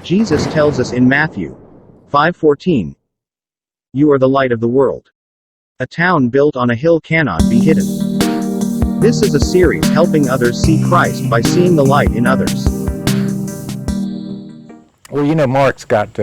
Jesus tells us in Matthew 5:14, "You are the light of the world. A town built on a hill cannot be hidden." This is a series helping others see Christ by seeing the light in others. Well, Mark's got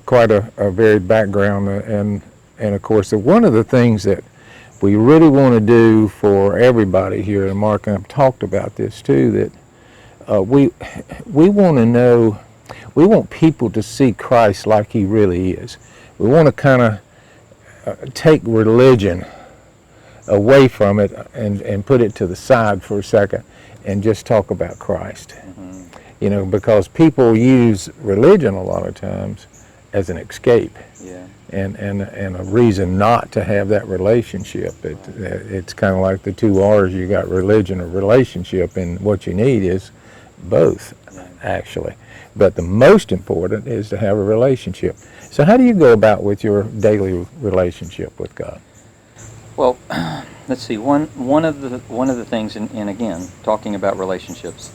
quite a varied background, and of course, one of the things that we really want to do for everybody here, and Mark and I've talked about this too, that we want to know, we want people to see Christ like He really is. We want to kind of take religion away from it and put it to the side for a second and just talk about Christ. Because people use religion a lot of times as an escape, and a reason not to have that relationship. It's kind of like the two R's. You got religion or relationship, and what you need is both, actually. But the most important is to have a relationship. So how do you go about with your daily relationship with God? Well, let's see. One of the things, and again, talking about relationships.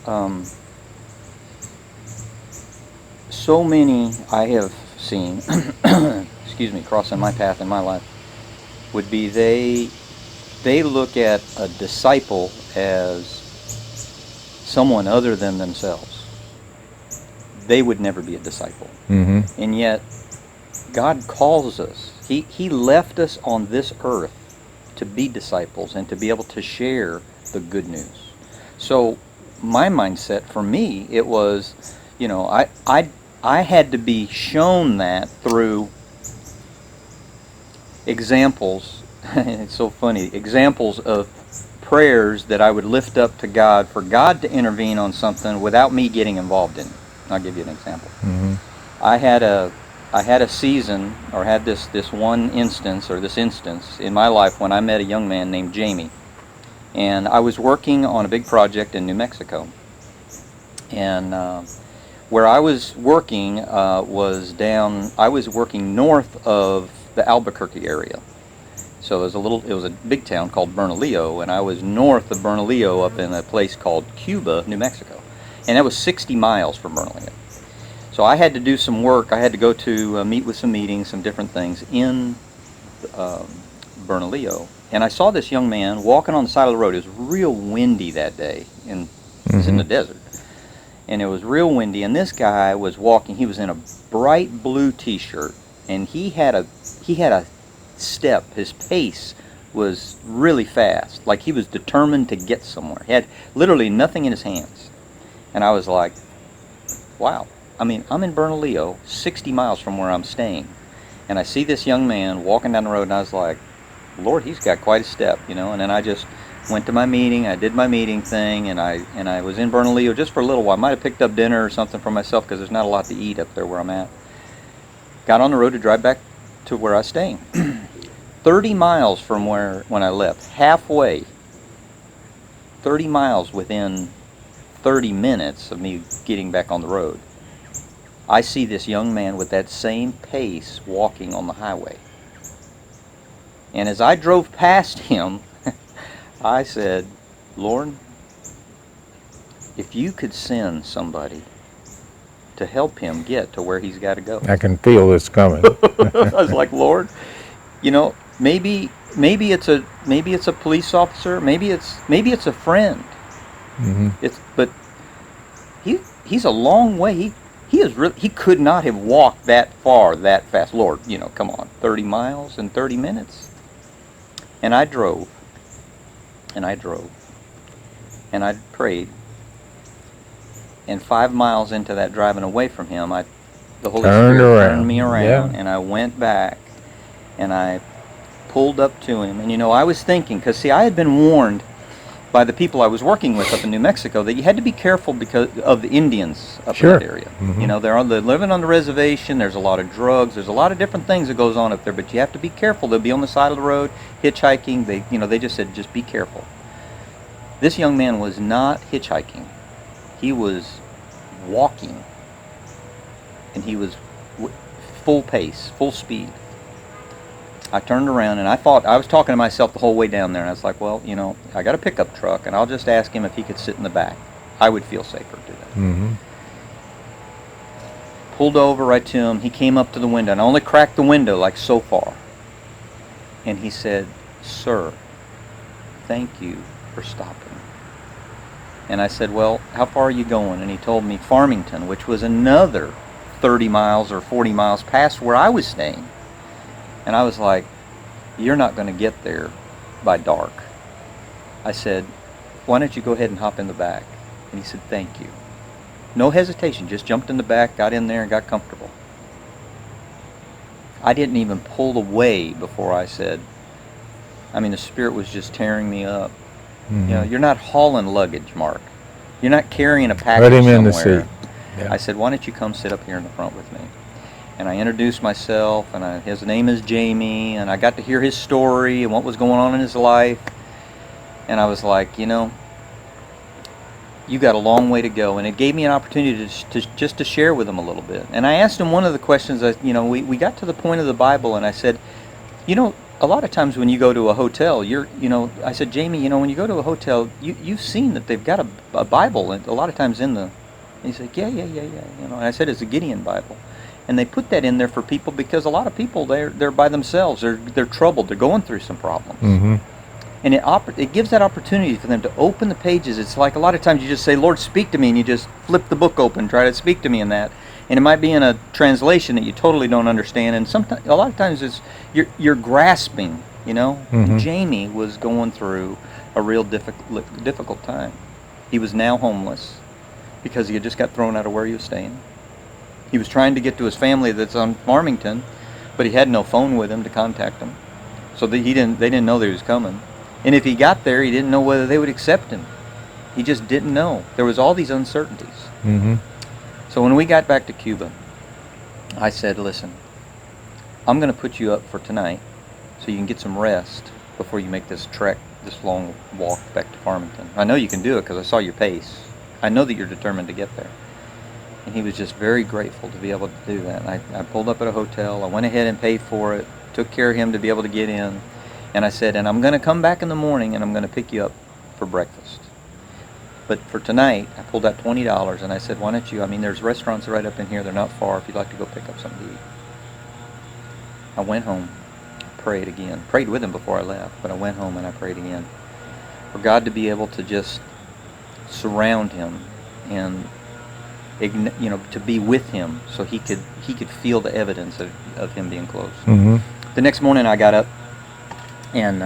So many I have seen, excuse me, crossing my path in my life, would be they look at a disciple as someone other than themselves. They would never be a disciple. Mm-hmm. And yet, God calls us. He left us on this earth to be disciples and to be able to share the good news. So my mindset, for me, it was, I had to be shown that through examples. It's so funny. Examples of prayers that I would lift up to God for God to intervene on something without me getting involved in it. I'll give you an example. Mm-hmm. I had a season, or had this instance in my life when I met a young man named Jamie, and I was working on a big project in New Mexico, and where I was working I was working north of the Albuquerque area. So it was a big town called Bernalillo, and I was north of Bernalillo up in a place called Cuba, New Mexico. And that was 60 miles from Bernalillo. So I had to do some work. I had to go to meet with some meetings, some different things in Bernalillo. And I saw this young man walking on the side of the road. It was real windy that day, and it was in the desert. And it was real windy, and this guy was walking. He was in a bright blue t-shirt, and he had a step. His pace was really fast, like he was determined to get somewhere. He had literally nothing in his hands. And I was like, wow. I mean, I'm in Bernalillo, 60 miles from where I'm staying, and I see this young man walking down the road, and I was like, Lord, he's got quite a step, And then I just went to my meeting. I did my meeting thing, and I was in Bernalillo just for a little while. I might have picked up dinner or something for myself because there's not a lot to eat up there where I'm at. Got on the road to drive back to where I was staying. 30 miles from when I left, halfway, 30 miles within 30 minutes of me getting back on the road, I see this young man with that same pace walking on the highway. And as I drove past him, I said, Lord, if you could send somebody to help him get to where he's got to go. I can feel this coming. I was like, Lord, maybe it's a police officer, maybe it's a friend. Mm-hmm. But he's a long way. He could not have walked that far that fast. Lord, come on, 30 miles in 30 minutes. And I drove. And I prayed. And 5 miles into that driving away from him, the Holy Spirit turned me around, and I went back, and I pulled up to him. And I was thinking, because I had been warned by the people I was working with up in New Mexico that you had to be careful because of the Indians up in that area. Mm-hmm. They're living on the reservation. There's a lot of drugs. There's a lot of different things that goes on up there, but you have to be careful. They'll be on the side of the road, hitchhiking. They just said, just be careful. This young man was not hitchhiking. He was walking, and he was full pace, full speed. I turned around, and I was talking to myself the whole way down there, and I was like, well, I got a pickup truck, and I'll just ask him if he could sit in the back. I would feel safer to do that. Mm-hmm. pulled over right to him. He came up to the window, and I only cracked the window like so far. And he said, "Sir, thank you for stopping." And I said, "Well, how far are you going?" And he told me Farmington, which was another 30 miles or 40 miles past where I was staying. And I was like, "You're not going to get there by dark." I said, "Why don't you go ahead and hop in the back?" And he said, "Thank you." No hesitation, just jumped in the back, got in there, and got comfortable. I didn't even pull away before I said, the Spirit was just tearing me up. Mm-hmm. You're not hauling luggage, Mark. You're not carrying a package Let him somewhere. in the seat. Yeah. I said, "Why don't you come sit up here in the front with me?" And I introduced myself, and his name is Jamie, and I got to hear his story and what was going on in his life. And I was like, you got a long way to go. And it gave me an opportunity to share with him a little bit. And I asked him one of the questions, we got to the point of the Bible, and I said, a lot of times when you go to a hotel, I said, "Jamie, when you go to a hotel, you've seen that they've got a Bible, and a lot of times in the," and he said, yeah. And I said, "It's a Gideon Bible." And they put that in there for people because a lot of people, they're by themselves. They're troubled. They're going through some problems. Mm-hmm. And it gives that opportunity for them to open the pages. It's like a lot of times you just say, "Lord, speak to me," and you just flip the book open, try to speak to me in that. And it might be in a translation that you totally don't understand. And sometimes, a lot of times, you're grasping. Mm-hmm. Jamie was going through a real difficult time. He was now homeless because he had just got thrown out of where he was staying. He was trying to get to his family that's on Farmington, but he had no phone with him to contact them, so they didn't know that he was coming. And if he got there, he didn't know whether they would accept him. He just didn't know. There was all these uncertainties. Mm-hmm. So when we got back to Cuba, I said, "Listen, I'm going to put you up for tonight so you can get some rest before you make this trek, this long walk back to Farmington. I know you can do it because I saw your pace. I know that you're determined to get there." And he was just very grateful to be able to do that. And I pulled up at a hotel. I went ahead and paid for it, took care of him to be able to get in. And I said, "And I'm going to come back in the morning and I'm going to pick you up for breakfast. But for tonight," I pulled out $20 and I said, "Why don't you, there's restaurants right up in here. They're not far if you'd like to go pick up something to eat." I went home, prayed again. Prayed with him before I left, but I went home and I prayed again. For God to be able to just surround him and, to be with him so he could feel the evidence of him being close. Mm-hmm. The next morning I got up and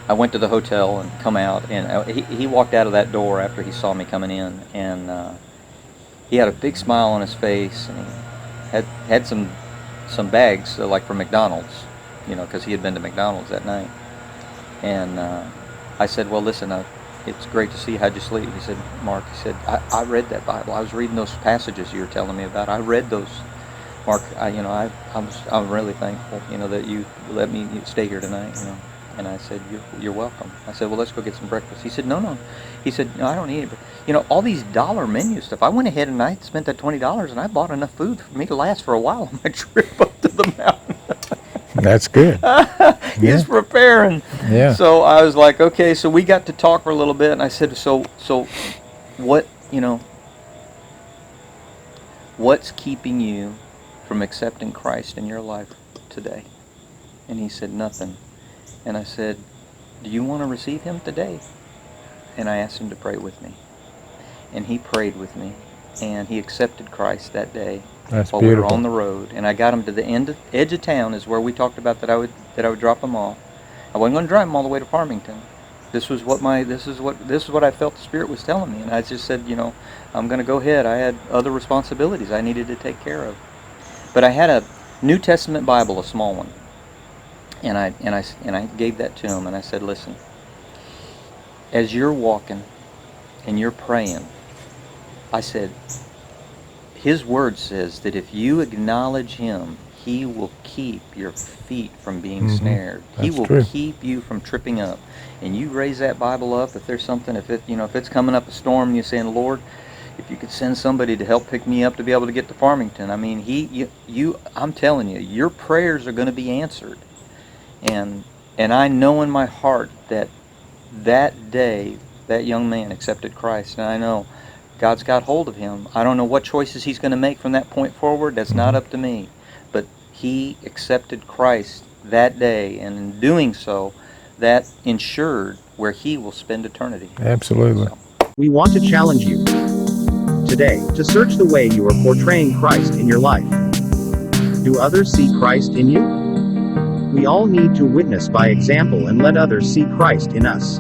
I went to the hotel and come out, and he walked out of that door after he saw me coming in, and he had a big smile on his face, and he had some bags like from McDonald's, because he had been to McDonald's that night. And I said, "Well, listen, it's great to see you. How'd you sleep?" He said, "Mark," he said, I read that Bible. I was reading those passages you were telling me about. I read those, Mark. I'm really thankful, that you let me stay here tonight, And I said, you're welcome. I said, "Well, let's go get some breakfast." He said, No. He said, "No, I don't need it." All these dollar menu stuff. I went ahead and I spent that $20 and I bought enough food for me to last for a while on my trip up to the mountain. That's good. He's preparing. Yeah. So I was like, okay. So we got to talk for a little bit, and I said, so what, what's keeping you from accepting Christ in your life today? And he said, "Nothing." And I said, "Do you want to receive him today?" And I asked him to pray with me. And he prayed with me. And he accepted Christ that day. That's while beautiful. we were on the road. And I got him to the edge of town, is where we talked about that I would drop him off. I wasn't going to drive him all the way to Farmington. This is what I felt the Spirit was telling me. And I just said, I'm going to go ahead. I had other responsibilities I needed to take care of. But I had a New Testament Bible, a small one. And I gave that to him, and I said, "Listen, as you're walking and you're praying," I said, "His word says that if you acknowledge him, he will keep your feet from being snared. He That's will true. keep you from tripping up." And you raise that Bible up. If there's something, if it's coming up a storm, and you're saying, "Lord, if you could send somebody to help pick me up to be able to get to Farmington," I'm telling you, your prayers are going to be answered. And I know in my heart that day that young man accepted Christ. And I know God's got hold of him. I don't know what choices he's going to make from that point forward. That's not up to me. But he accepted Christ that day, and in doing so, that ensured where he will spend eternity. Absolutely. So, We want to challenge you today to search the way you are portraying Christ in your life. Do others see Christ in you? We all need to witness by example and let others see Christ in us.